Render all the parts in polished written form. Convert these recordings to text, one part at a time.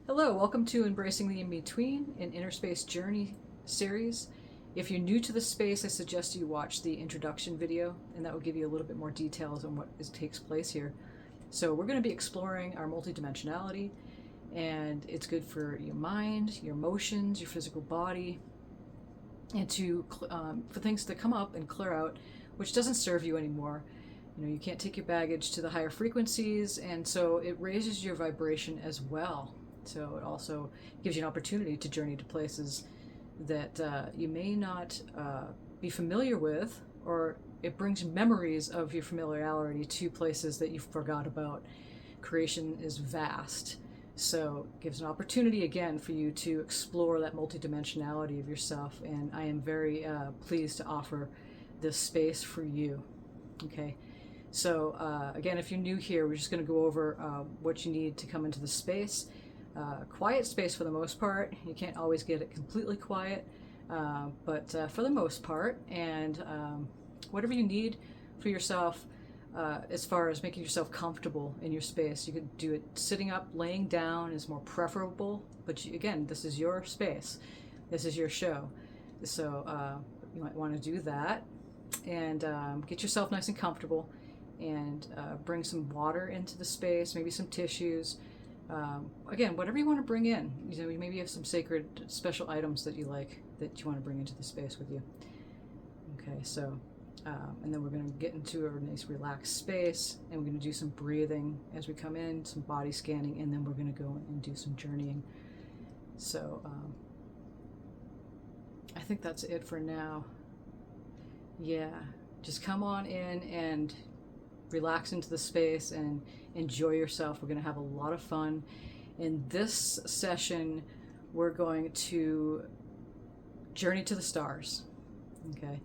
Hello, welcome to Embracing the In-Between, an inner space journey series. If you're new to the space, I suggest you watch the introduction video, and that will give you a little bit more details on takes place here. So we're going to be exploring our multidimensionality, and it's good for your mind, your emotions, your physical body, and for things to come up and clear out, which doesn't serve you anymore. You can't take your baggage to the higher frequencies, and so it raises your vibration as well. So it also gives you an opportunity to journey to places that you may not be familiar with, or it brings memories of your familiarity to places that you forgot about. Creation is vast, so it gives an opportunity again for you to explore that multidimensionality of yourself, and I am very pleased to offer this space for you. Okay. So again, if you're new here, we're just going to go over what you need to come into the space. Quiet space for the most part. You can't always get it completely quiet, but for the most part, and whatever you need for yourself, as far as making yourself comfortable in your space. You could do it sitting up, laying down is more preferable, but again, this is your space. This is your show. So you might want to do that, and get yourself nice and comfortable, and bring some water into the space, maybe some tissues. Again, whatever you want to bring in. Maybe you have some sacred special items that you like that you want to bring into the space with you. Okay, so and then we're going to get into a nice relaxed space, and we're going to do some breathing as we come in, some body scanning, and then we're going to go and do some journeying. So I think that's it for now. Yeah, just come on in and relax into the space and enjoy yourself. We're going to have a lot of fun. In this session, we're going to journey to the stars. Okay,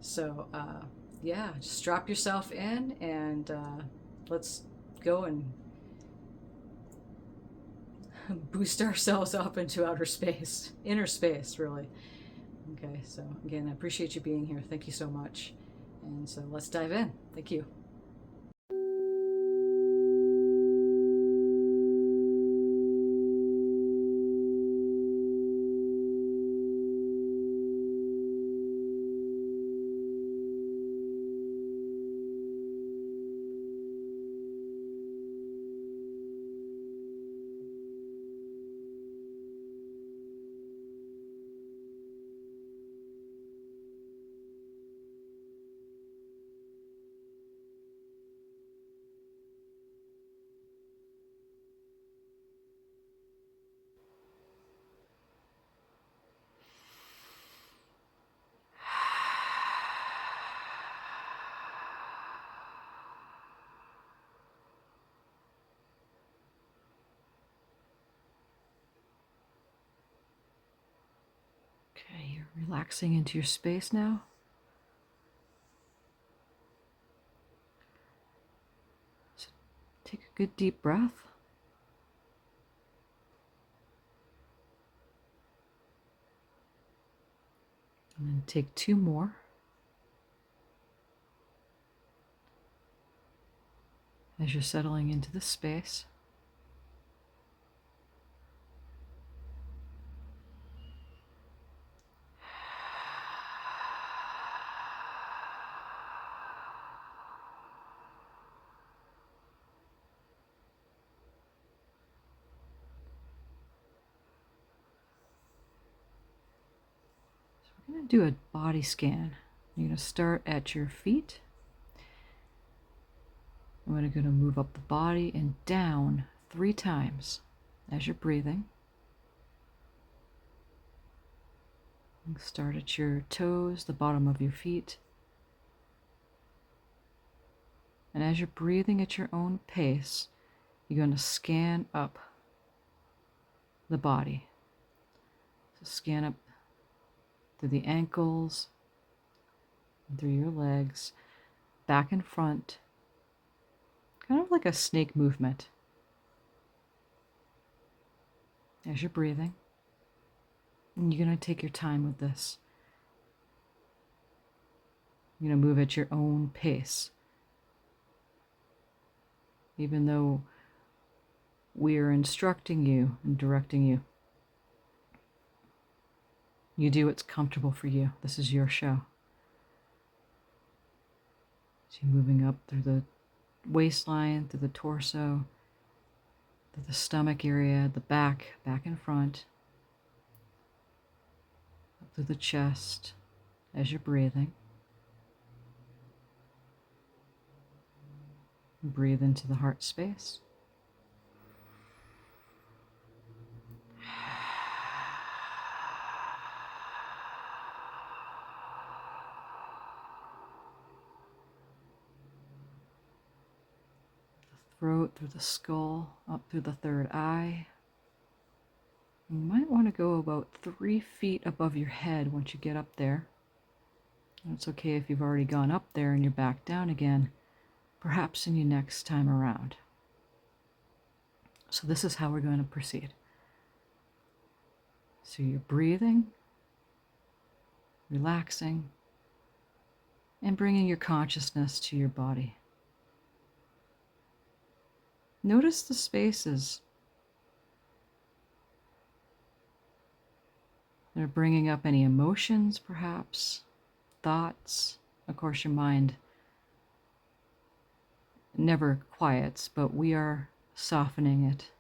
so yeah, just strap yourself in, and let's go and boost ourselves up into outer space, inner space, really. Okay, so again, I appreciate you being here. Thank you so much. And so let's dive in. Thank you. Okay, you're relaxing into your space now. So take a good deep breath. And then take two more. As you're settling into the space. We're going to do a body scan. You're going to start at your feet. I'm going to move up the body and down 3 times as you're breathing. Start at your toes, the bottom of your feet. And as you're breathing at your own pace, you're going to scan up the body. So scan up through the ankles, and through your legs, back and front, kind of like a snake movement. As you're breathing, and you're going to take your time with this. You're going to move at your own pace. Even though We are instructing you and directing you. You do what's comfortable for you. This is your show. So you're moving up through the waistline, through the torso, through the stomach area, the back and front, up through the chest as you're breathing. Breathe into the heart space. Throat, through the skull, up through the third eye. You might want to go about 3 feet above your head once you get up there. It's okay if you've already gone up there and you're back down again, perhaps in your next time around. So this is how we're going to proceed. So you're breathing, relaxing, and bringing your consciousness to your body. Notice the spaces. They're bringing up any emotions, perhaps, thoughts. Of course, your mind never quiets, but we are softening it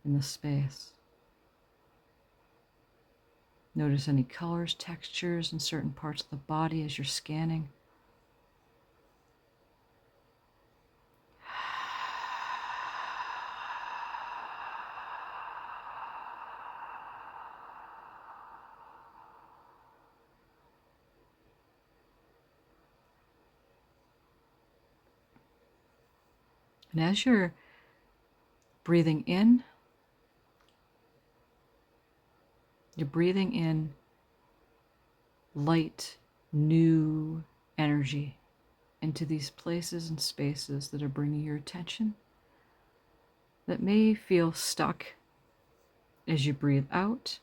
in the space. Notice any colors, textures in certain parts of the body as you're scanning. And as you're breathing in, you're breathing in light, new energy into these places and spaces that are bringing your attention, that may feel stuck. As you breathe out,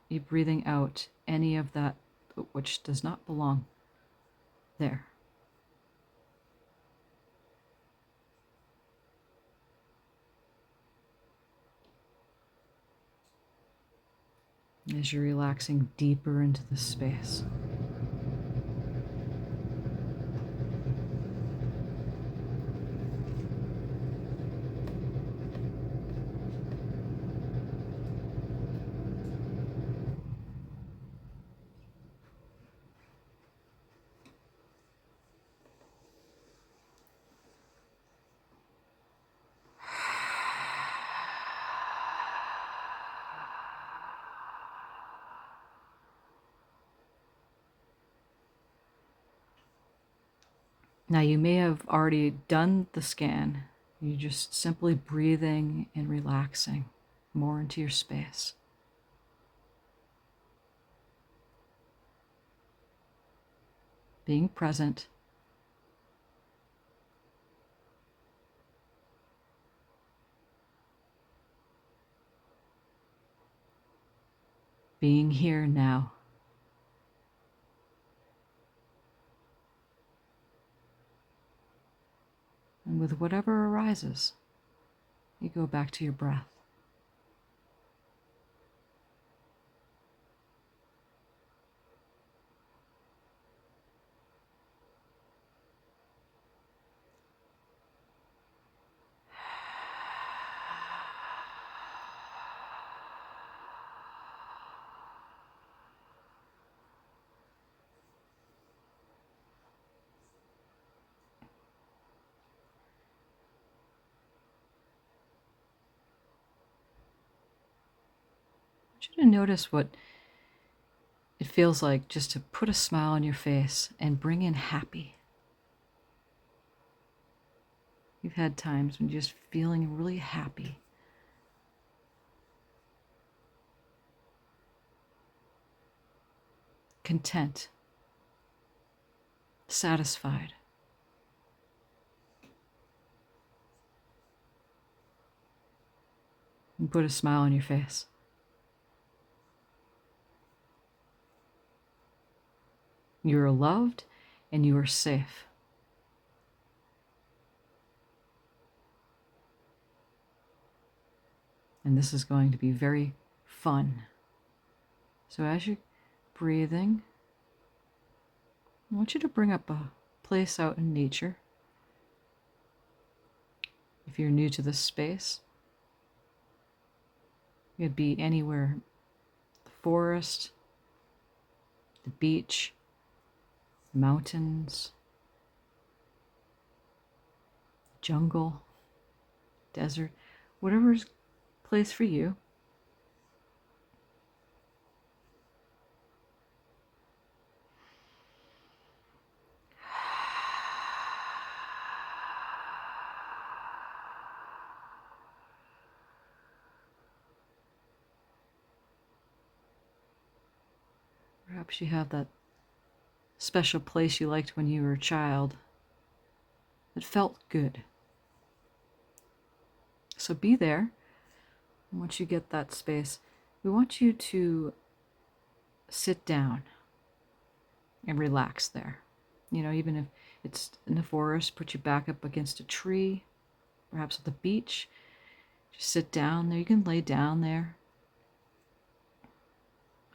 you're breathing out any of that which does not belong there. As you're relaxing deeper into the space. Now you may have already done the scan. You're just simply breathing and relaxing more into your space. Being present. Being here now. And with whatever arises, you go back to your breath. I want you to notice what it feels like just to put a smile on your face and bring in happy. You've had times when you're just feeling really happy. Content. Satisfied. And put a smile on your face. You are loved and you are safe. And this is going to be very fun. So as you're breathing, I want you to bring up a place out in nature. If you're new to this space, it could be anywhere, the forest, the beach, mountains, jungle, desert, whatever's place for you. Perhaps you have that special place you liked when you were a child that felt good. So be there. Once you get that space, we want you to sit down and relax there. You know, even if it's in the forest, put your back up against a tree, perhaps at the beach. Just sit down there. You can lay down there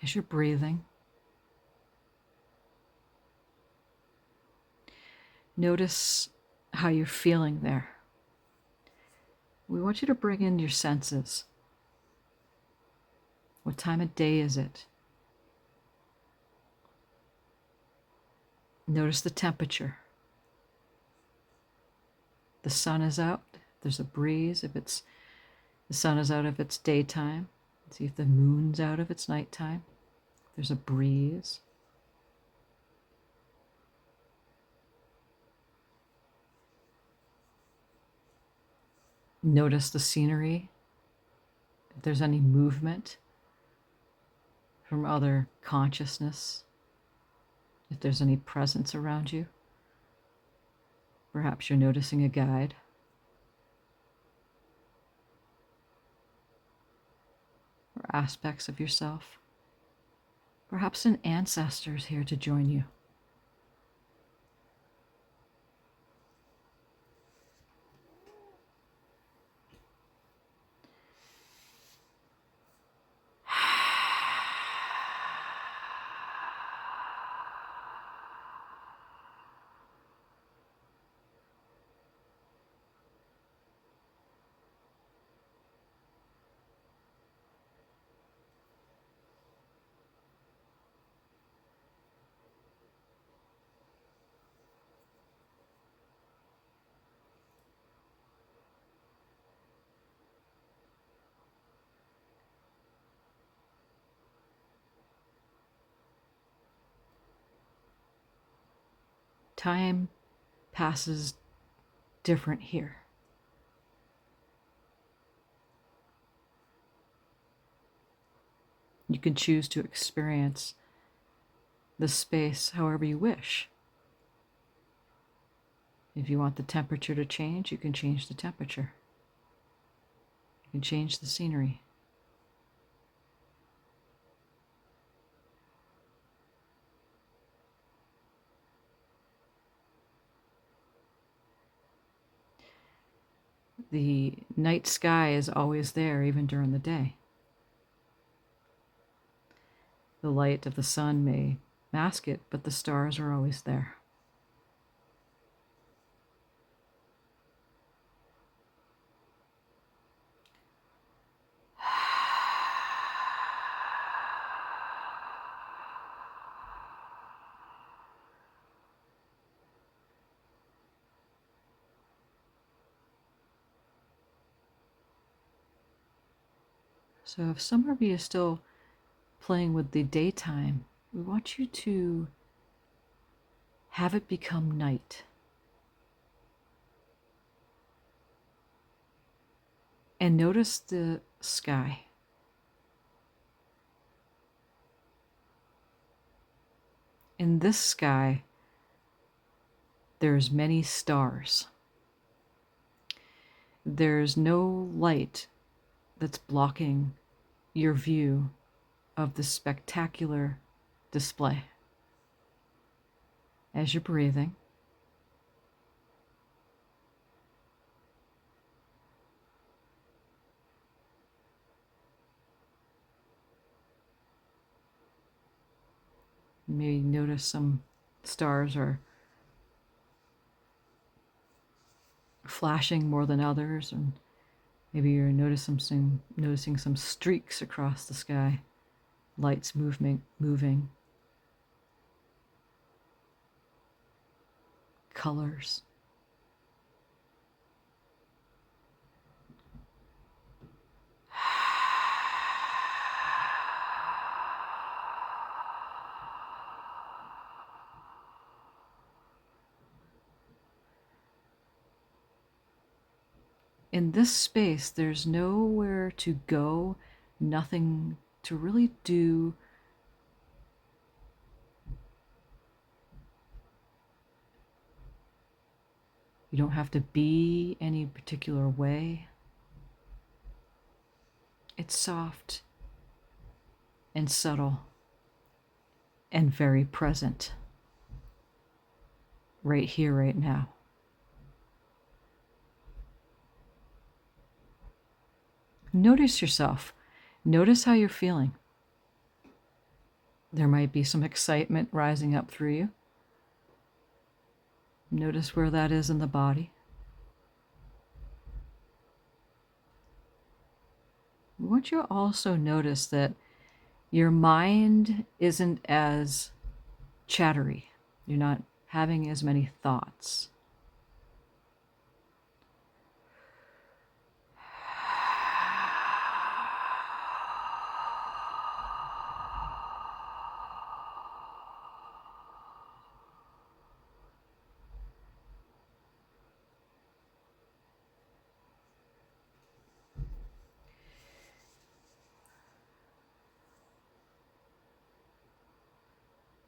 as you're breathing. Notice how you're feeling there. We want you to bring in your senses. What time of day is it? Notice the temperature. The sun is out. There's a breeze if it's the sun is out if it's daytime. See if the moon's out if it's nighttime. There's a breeze. Notice the scenery. If there's any movement from other consciousness. If there's any presence around you. Perhaps you're noticing a guide. Or aspects of yourself. Perhaps an ancestor is here to join you. Time passes different here. You can choose to experience the space however you wish. If you want the temperature to change, you can change the temperature. You can change the scenery. The night sky is always there, even during the day. The light of the sun may mask it, but the stars are always there. So if some of you are still playing with the daytime, we want you to have it become night. And notice the sky. In this sky, there's many stars. There's no light that's blocking your view of the spectacular display. As you're breathing, Maybe notice some stars are flashing more than others, and maybe you're noticing some streaks across the sky, lights moving, colors. In this space, there's nowhere to go, nothing to really do. You don't have to be any particular way. It's soft and subtle and very present, right here, right now. Notice yourself. Notice how you're feeling. There might be some excitement rising up through you. Notice where that is in the body. I want you to also notice that your mind isn't as chattery. You're not having as many thoughts.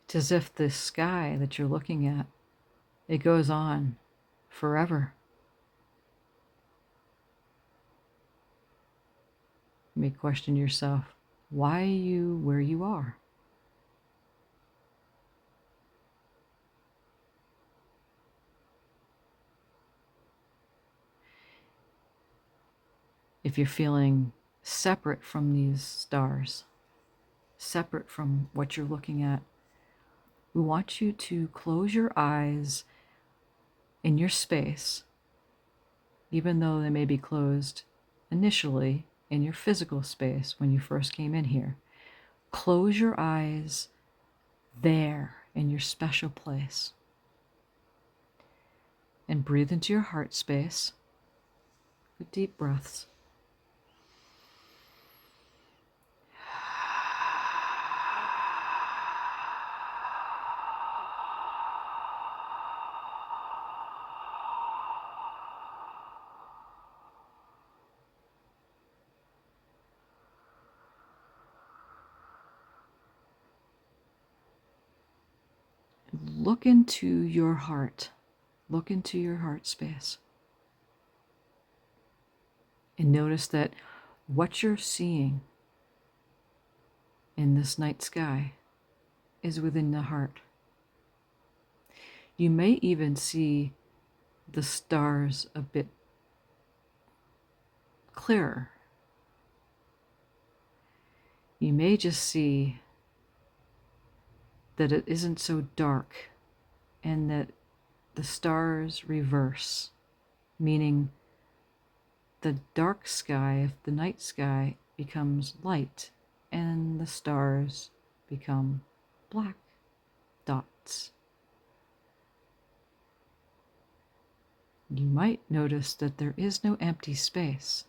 It's as if this sky that you're looking at, it goes on forever. You may question yourself, why are you where you are? If you're feeling separate from these stars, separate from what you're looking at, we want you to close your eyes in your space, even though they may be closed initially in your physical space when you first came in here. Close your eyes there in your special place and breathe into your heart space with deep breaths. Look into your heart. Look into your heart space. And notice that what you're seeing in this night sky is within the heart. You may even see the stars a bit clearer. You may just see that it isn't so dark and that the stars reverse, meaning the dark sky, the night sky, becomes light and the stars become black dots. You might notice that there is no empty space.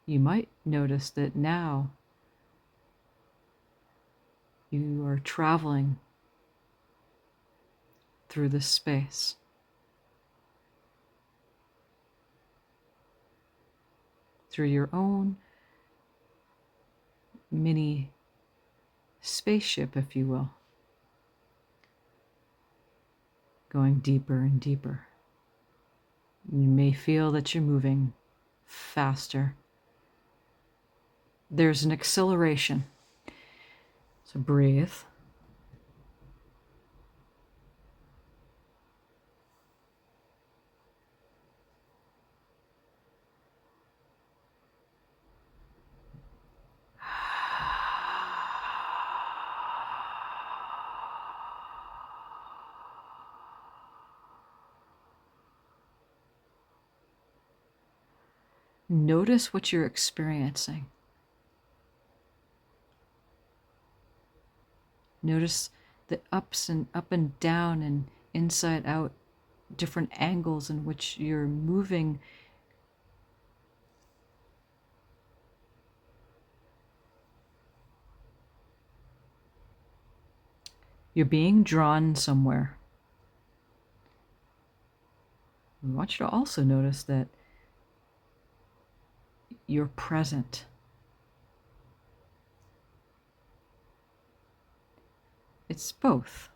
You might notice that now you are traveling through this space. Through your own mini spaceship, if you will. Going deeper and deeper. You may feel that you're moving faster. There's an acceleration. So breathe. Notice what you're experiencing. Notice the ups and up and down and inside out, different angles in which you're moving. You're being drawn somewhere. I want you to also notice that you're present. It's both.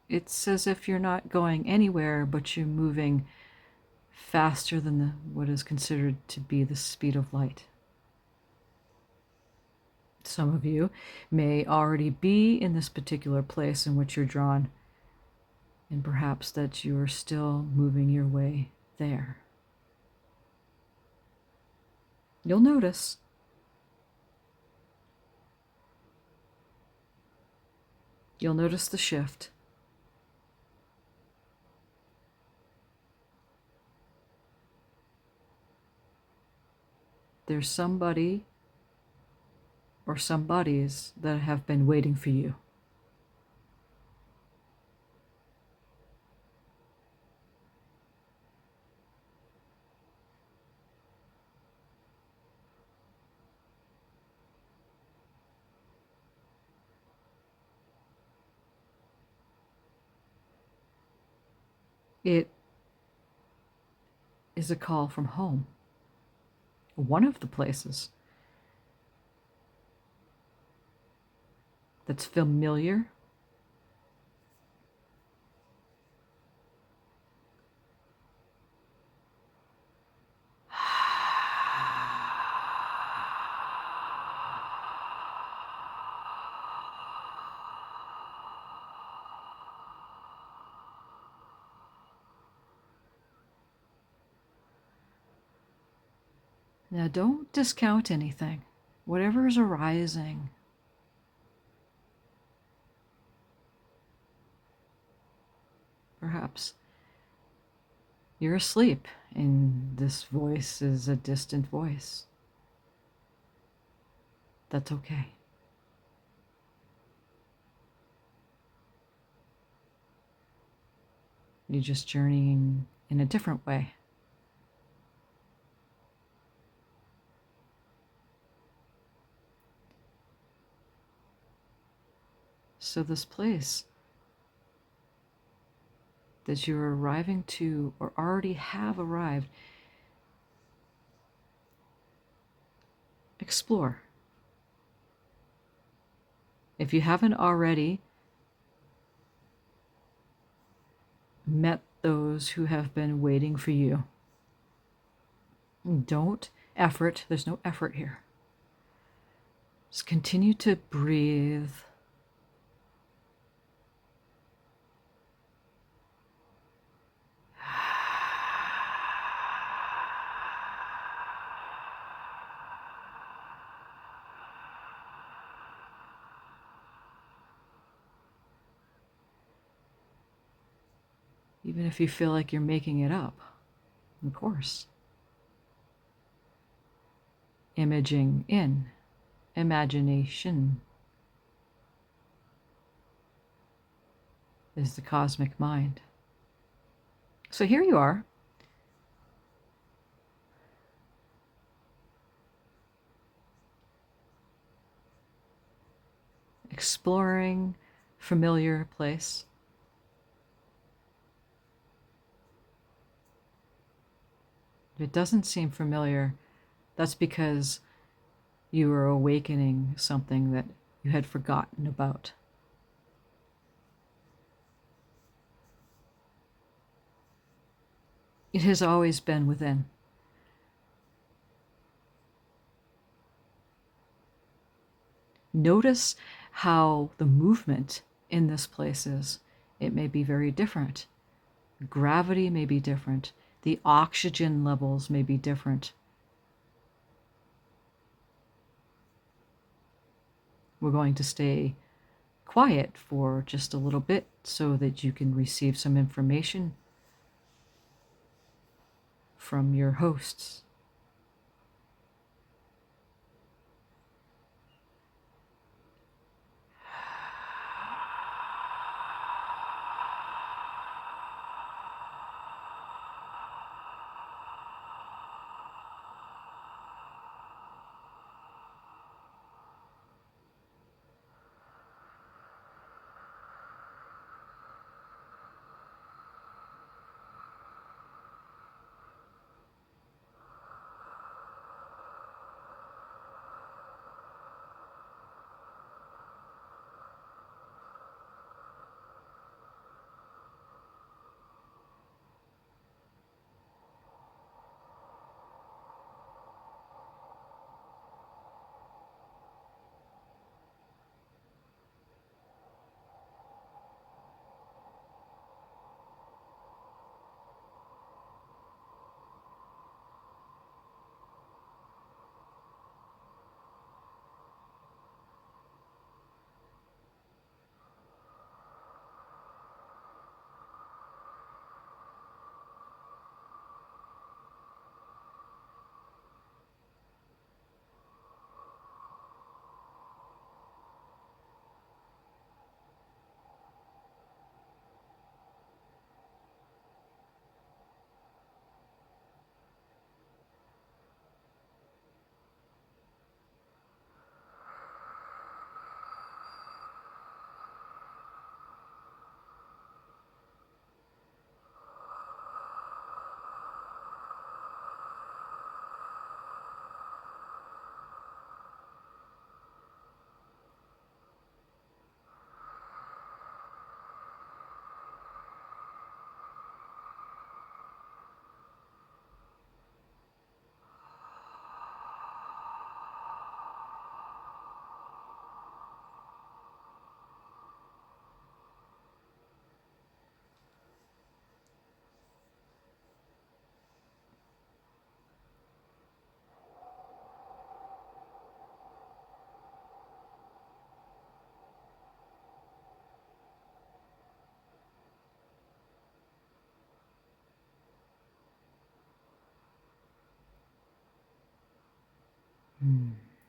It's as if you're not going anywhere, but you're moving faster than what is considered to be the speed of light. Some of you may already be in this particular place in which you're drawn, and perhaps that you're still moving your way there. You'll notice. You'll notice the shift. There's somebody or somebodies that have been waiting for you. It is a call from home. One of the places that's familiar, now don't discount anything. Whatever is arising, perhaps you're asleep and this voice is a distant voice. That's okay. You're just journeying in a different way. So this place that you're arriving to or already have arrived, explore. If you haven't already met those who have been waiting for you, don't effort. There's no effort here. Just continue to breathe. Even if you feel like you're making it up, of course. Imaging in, imagination is the cosmic mind. So here you are. Exploring familiar place. If it doesn't seem familiar, that's because you are awakening something that you had forgotten about. It has always been within. Notice how the movement in this place is. It may be very different. Gravity may be different. The oxygen levels may be different. We're going to stay quiet for just a little bit so that you can receive some information from your hosts.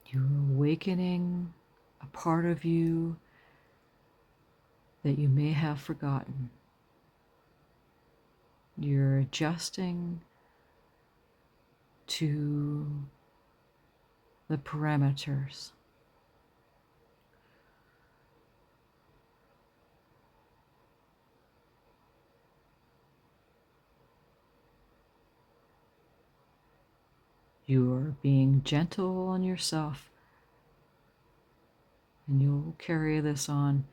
You're awakening a part of you that you may have forgotten. You're adjusting to the parameters. You are being gentle on yourself, and you'll carry this on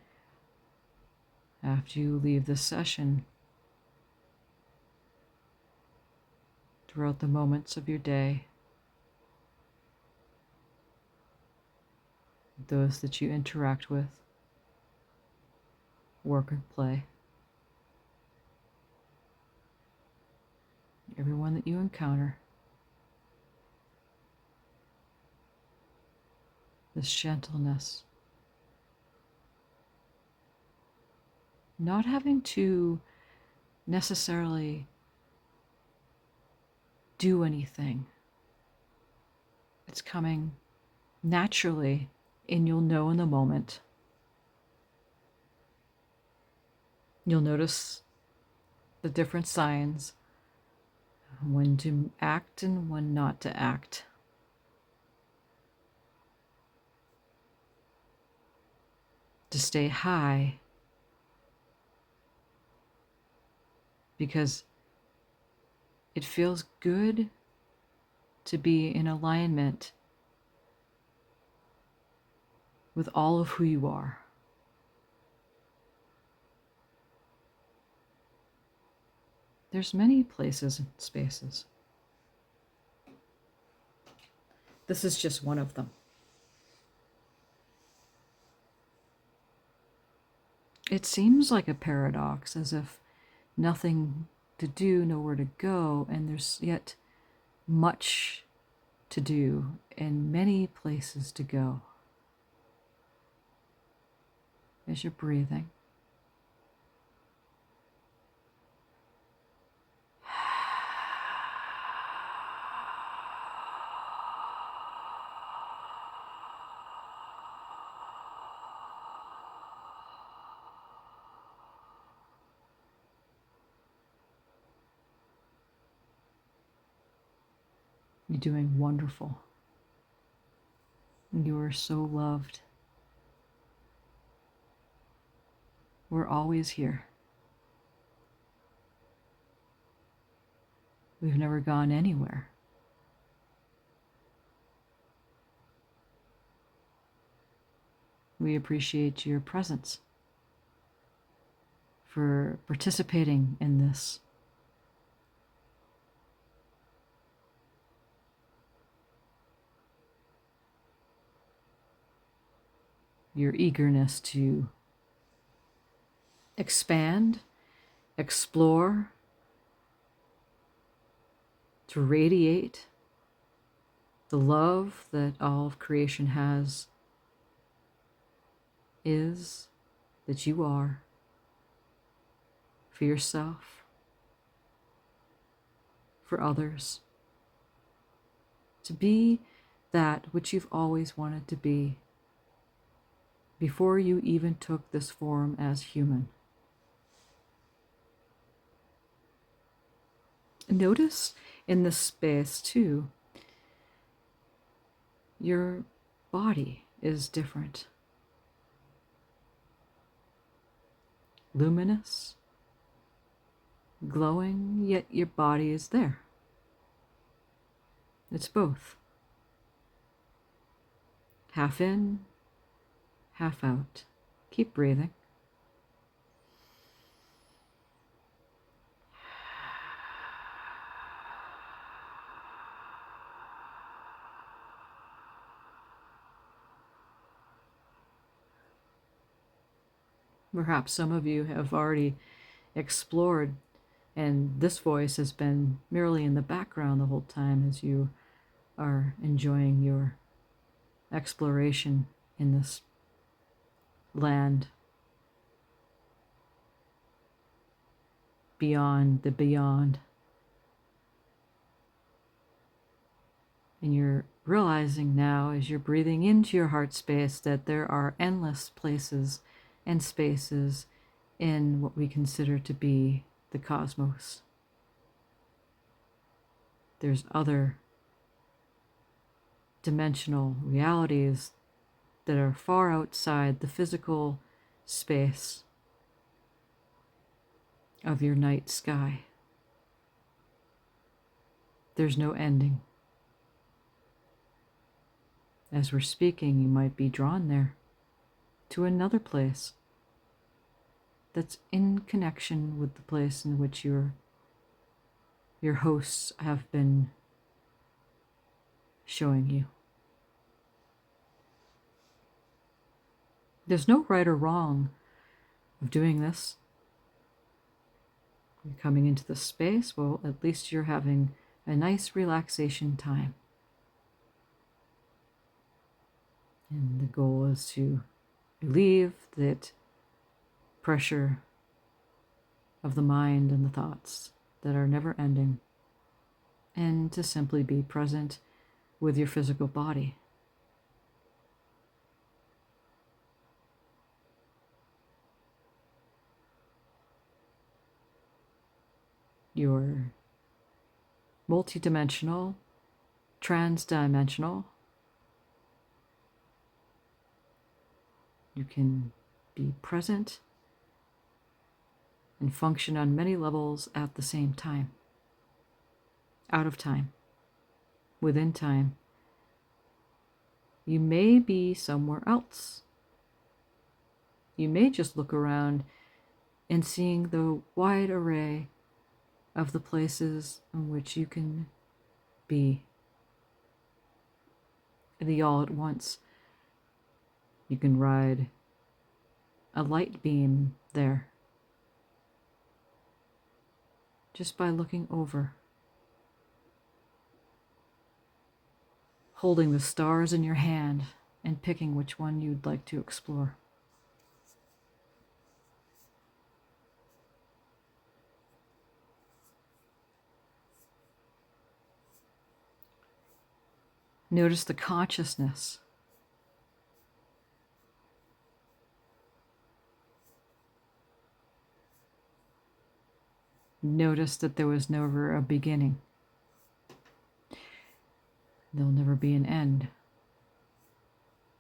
after you leave this session throughout the moments of your day, those that you interact with, work and play, everyone that you encounter. This gentleness. Not having to necessarily do anything. It's coming naturally, and you'll know in the moment. You'll notice the different signs, when to act and when not to act. To stay high, because it feels good to be in alignment with all of who you are. There's many places and spaces. This is just one of them. It seems like a paradox, as if nothing to do, nowhere to go, and there's yet much to do and many places to go. As you're breathing, you're doing wonderful. You are so loved. We're always here. We've never gone anywhere. We appreciate your presence, for participating in this. Your eagerness to expand, explore, to radiate the love that all of creation has, is, that you are, for yourself, for others, to be that which you've always wanted to be before you even took this form as human. Notice in this space too, your body is different. Luminous, glowing, yet your body is there. It's both. Half in, half out. Keep breathing. Perhaps some of you have already explored, and this voice has been merely in the background the whole time as you are enjoying your exploration in this land beyond the beyond. And you're realizing now, as you're breathing into your heart space, that there are endless places and spaces in what we consider to be the cosmos. There's other dimensional realities that are far outside the physical space of your night sky. There's no ending. As we're speaking, you might be drawn there to another place that's in connection with the place in which your hosts have been showing you. There's no right or wrong of doing this. You're coming into the space, well, at least you're having a nice relaxation time. And the goal is to relieve that pressure of the mind and the thoughts that are never ending, and to simply be present with your physical body. You're multidimensional, transdimensional. You can be present and function on many levels at the same time. Out of time, within time. You may be somewhere else. You may just look around and seeing the wide array of the places in which you can be, the all at once. You can ride a light beam there just by looking over, holding the stars in your hand and picking which one you'd like to explore. Notice the consciousness. Notice that there was never a beginning. There'll never be an end.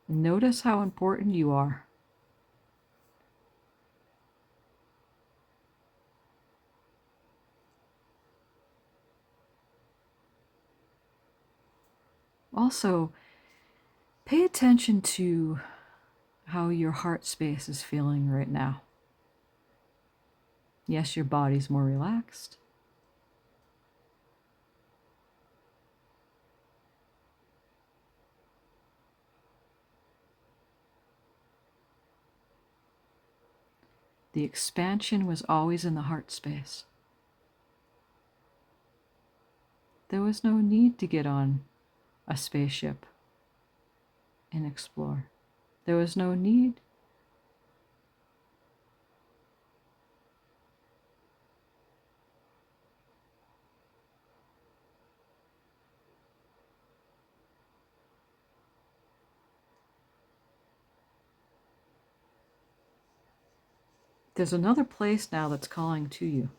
Notice how important you are. Also, pay attention to how your heart space is feeling right now. Yes, your body's more relaxed. The expansion was always in the heart space. There was no need to get on a spaceship and explore. There was no need. There's another place now that's calling to you.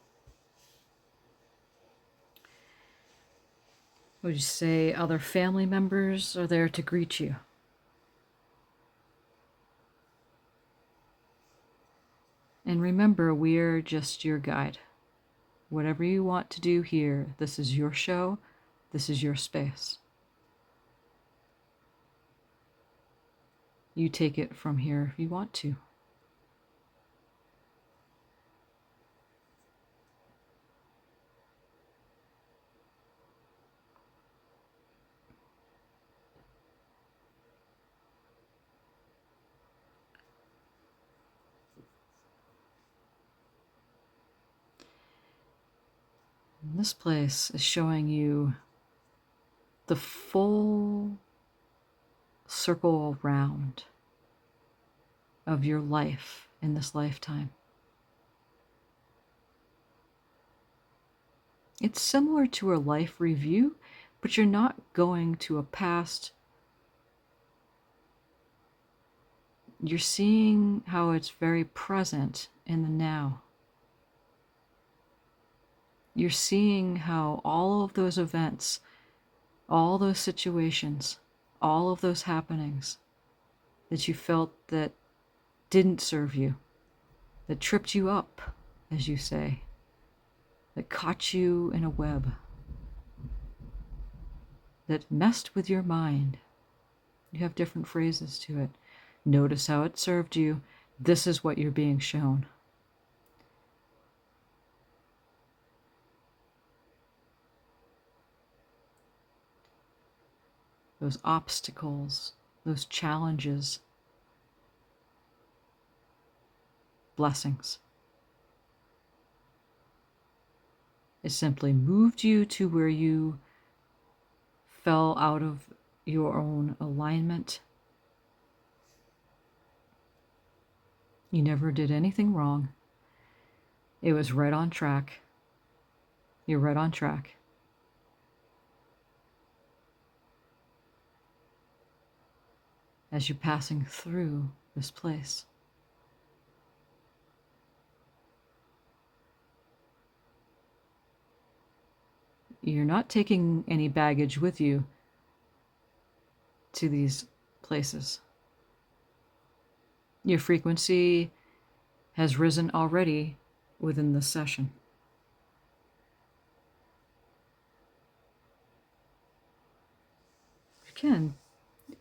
Would you say other family members are there to greet you? And remember, we're just your guide. Whatever you want to do here, this is your show, this is your space. You take it from here if you want to. This place is showing you the full circle round of your life in this lifetime. It's similar to a life review, But you're not going to a past. You're seeing how it's very present in the now. You're seeing how all of those events, all those situations, all of those happenings that you felt that didn't serve you, that tripped you up, as you say, that caught you in a web, that messed with your mind. You have different phrases to it. Notice how it served you. This is what you're being shown. Those obstacles, those challenges, blessings. It simply moved you to where you fell out of your own alignment. You never did anything wrong. It was right on track. You're right on track. As you're passing through this place. You're not taking any baggage with you to these places. Your frequency has risen already within this session. You can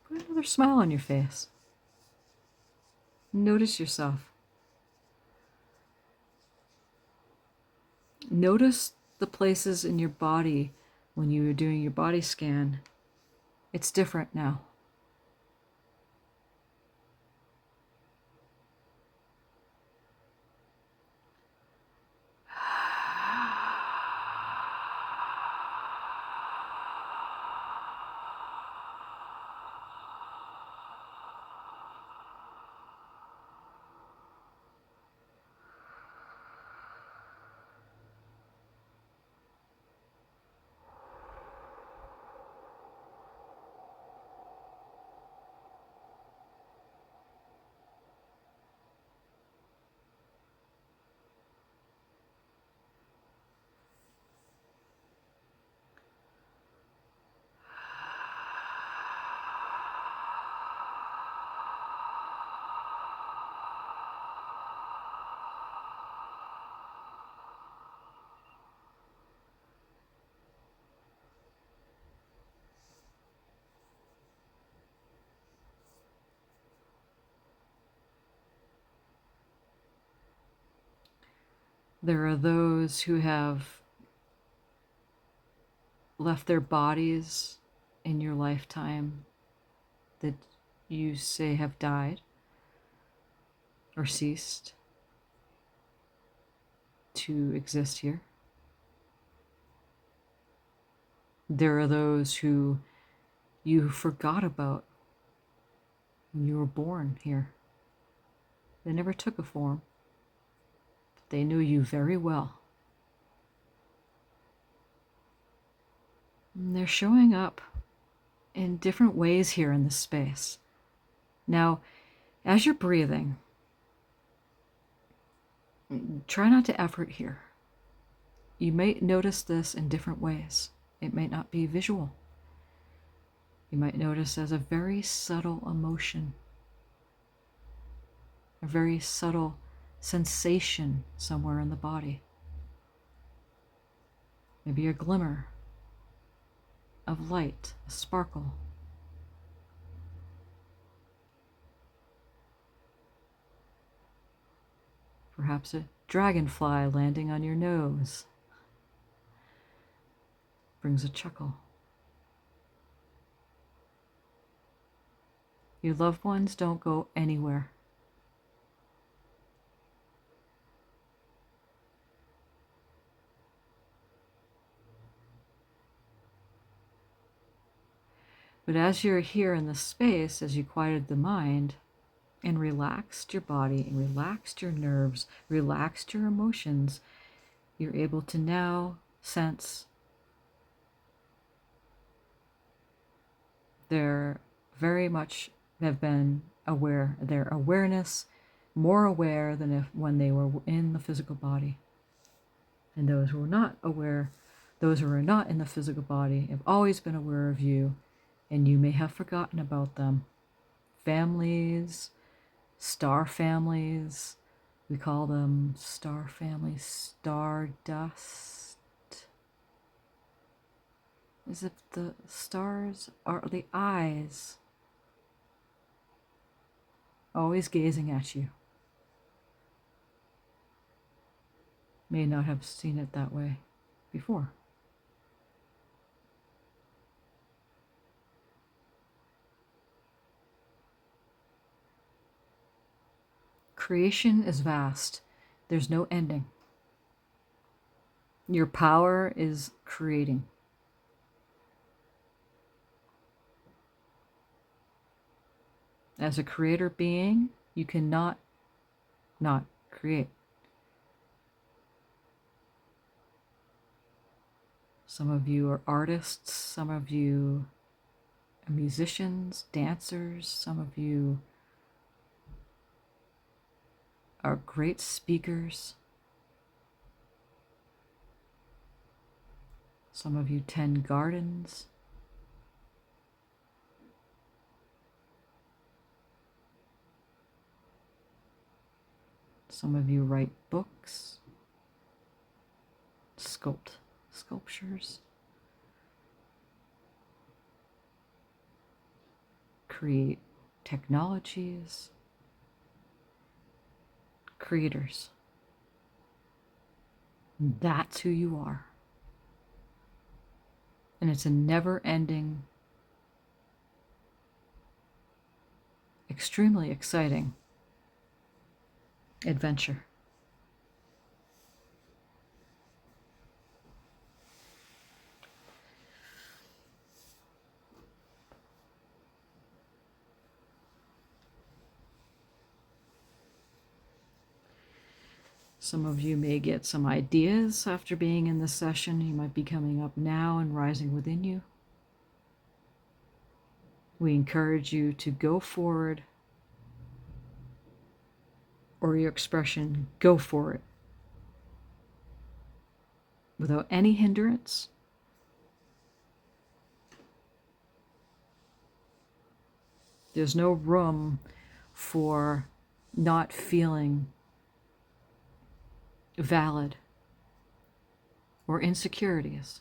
put another smile on your face. Notice yourself. Notice the places in your body when you were doing your body scan. It's different now. There are those who have left their bodies in your lifetime that you say have died or ceased to exist here. There are those who you forgot about when you were born here. They never took a form. They knew you very well. And they're showing up in different ways here in this space. Now, as you're breathing, try not to effort here. You may notice this in different ways. It may not be visual. You might notice as a very subtle emotion, a very subtle sensation somewhere in the body. Maybe a glimmer of light, a sparkle. Perhaps a dragonfly landing on your nose brings a chuckle. Your loved ones don't go anywhere. But as you're here in this space, as you quieted the mind and relaxed your body and relaxed your nerves, relaxed your emotions, you're able to now sense They're very much have been aware. Their awareness more aware than if when they were in the physical body. And those who are not aware, those who are not in the physical body, have always been aware of you, and you may have forgotten about them. Families, star families, we call them star families, stardust. As if the stars are the eyes, always gazing at you. May not have seen it that way before. Creation is vast. There's no ending. Your power is creating. As a creator being, you cannot not create. Some of you are artists, some of you are musicians, dancers, some of you are great speakers. Some of you tend gardens. Some of you write books, sculptures, create technologies, creators. That's who you are. And it's a never-ending, extremely exciting adventure. Some of you may get some ideas after being in this session. You might be coming up now and rising within you. We encourage you to go forward, or your expression, go for it, without any hindrance. There's no room for not feeling valid, or insecurities,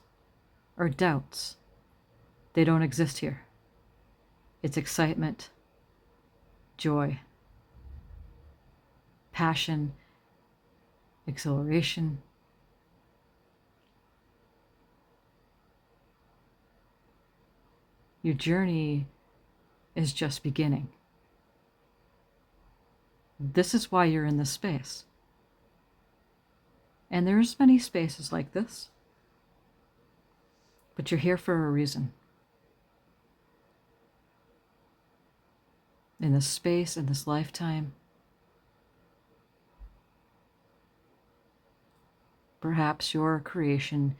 or doubts. They don't exist here. It's excitement, joy, passion, exhilaration. Your journey is just beginning. This is why you're in this space. And there's many spaces like this, but you're here for a reason. In this space, in this lifetime, perhaps your creation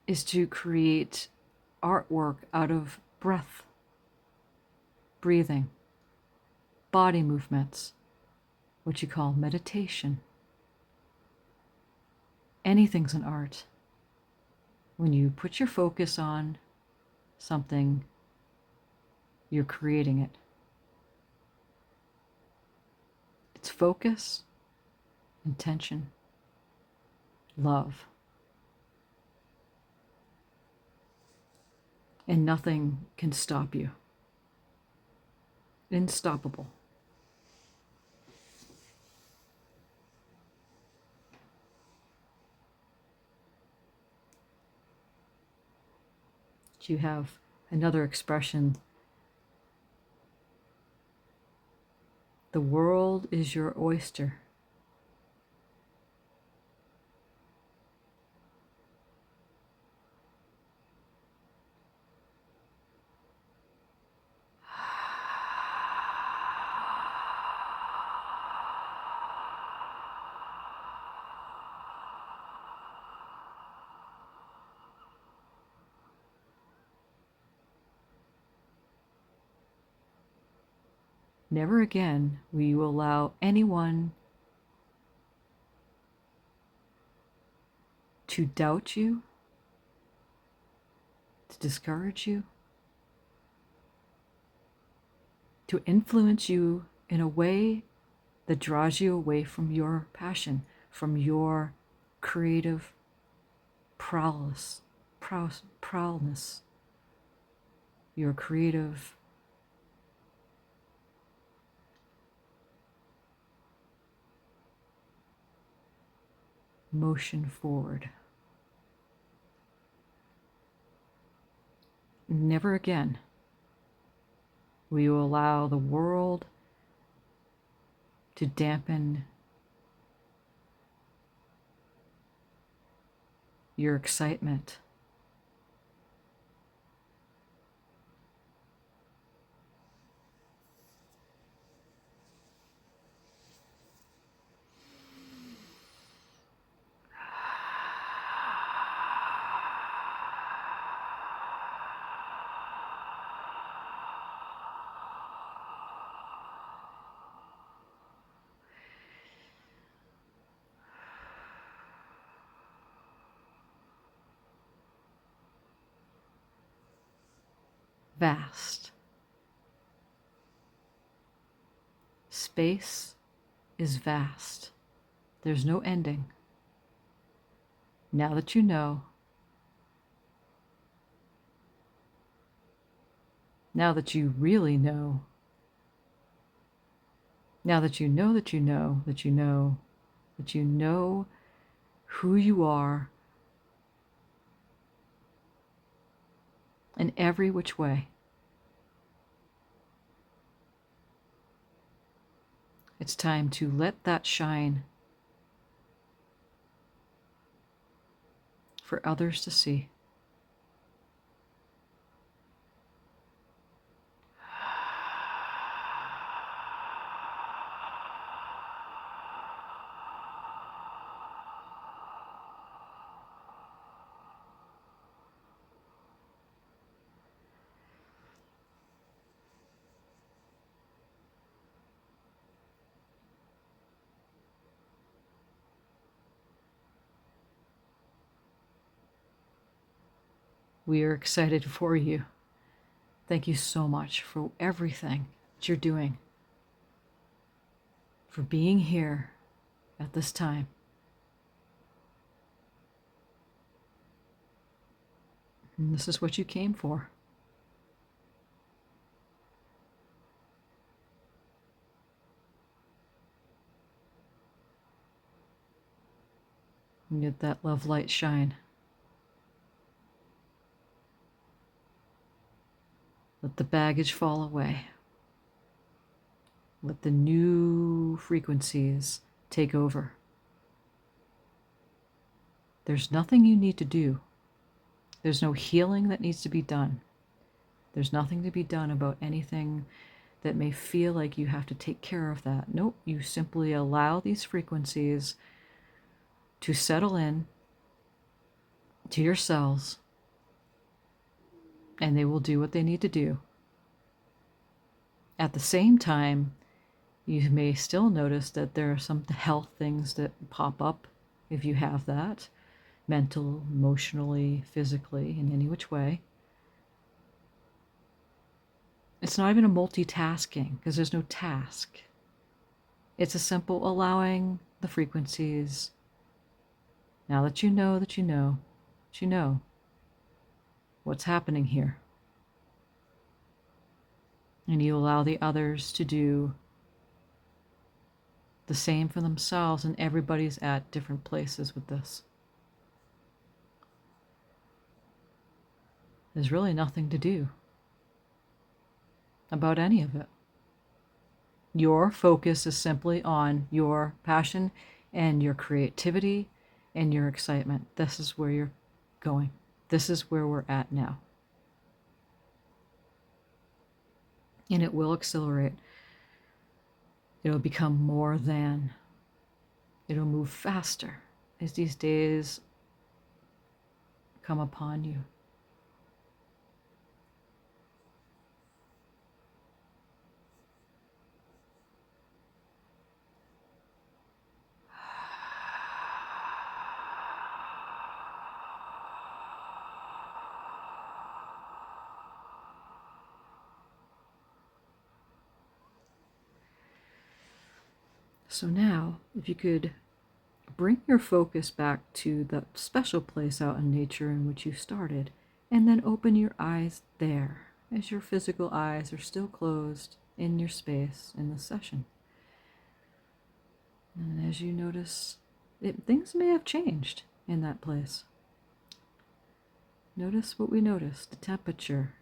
is to create artwork out of breath, breathing, body movements, what you call meditation. Anything's an art. When you put your focus on something, you're creating it. It's focus, intention, love. And nothing can stop you. Unstoppable. You have another expression. The world is your oyster. Never again will you allow anyone to doubt you, to discourage you, to influence you in a way that draws you away from your passion, from your creative prowess, your creative motion forward. Never again will you allow the world to dampen your excitement. Vast. Space is vast. There's no ending. Now that you know, now that you really know, now that you know that you know that you know that you know who you are in every which way, it's time to let that shine for others to see. We are excited for you. Thank you so much for everything that you're doing, for being here at this time. And this is what you came for. And get that love light shine. Let the baggage fall away. Let the new frequencies take over. There's nothing you need to do. There's no healing that needs to be done. There's nothing to be done about anything that may feel like you have to take care of that. Nope, you simply allow these frequencies to settle in to your cells, and they will do what they need to do. At the same time, you may still notice that there are some health things that pop up if you have that, mental, emotionally, physically, in any which way. It's not even a multitasking because there's no task. It's a simple allowing the frequencies. Now that you know that you know that you know what's happening here. And you allow the others to do the same for themselves, and everybody's at different places with this. There's really nothing to do about any of it. Your focus is simply on your passion and your creativity and your excitement. This is where you're going. This is where we're at now. And it will accelerate. It'll become more than. It'll move faster as these days come upon you. So now, if you could bring your focus back to the special place out in nature in which you started, and then open your eyes there as your physical eyes are still closed in your space in the session. And as you notice, things may have changed in that place. Notice what we noticed, the temperature.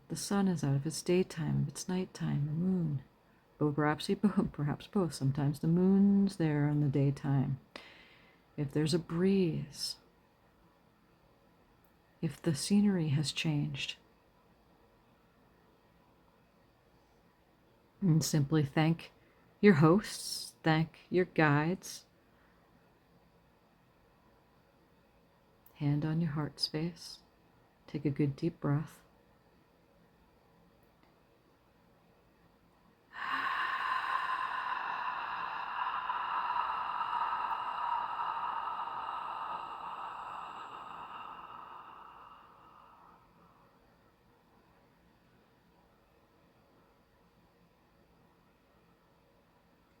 The sun is out, if it's daytime, if it's nighttime, the moon. But perhaps both. Sometimes the moon's there in the daytime. If there's a breeze. If the scenery has changed. And simply thank your hosts, thank your guides. Hand on your heart space. Take a good deep breath.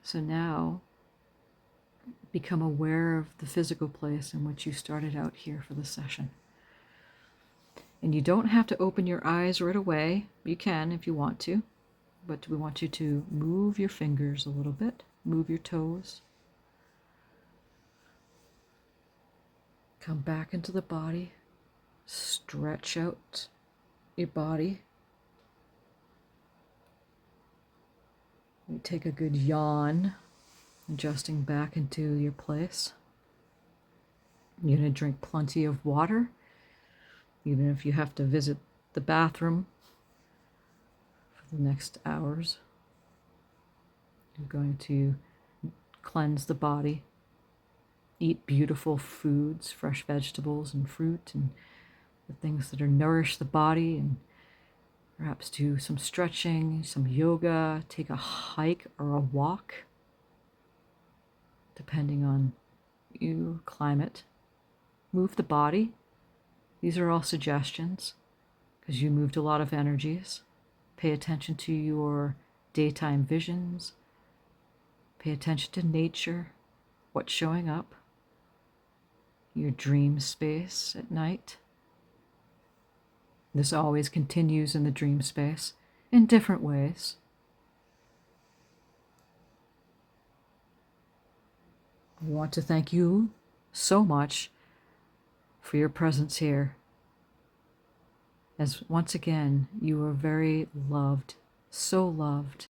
So now, become aware of the physical place in which you started out here for the session. And you don't have to open your eyes right away. You can if you want to, but we want you to move your fingers a little bit, move your toes. Come back into the body, stretch out your body. You take a good yawn, adjusting back into your place. You're going to drink plenty of water, even if you have to visit the bathroom for the next hours. You're going to cleanse the body, eat beautiful foods, fresh vegetables and fruit, and the things that nourish the body, and perhaps do some stretching, some yoga, take a hike or a walk, depending on your climate. Move the body. These are all suggestions because you moved a lot of energies. Pay attention to your daytime visions. Pay attention to nature, what's showing up, your dream space at night. This always continues in the dream space in different ways. I want to thank you so much for your presence here. As once again, you are very loved, so loved.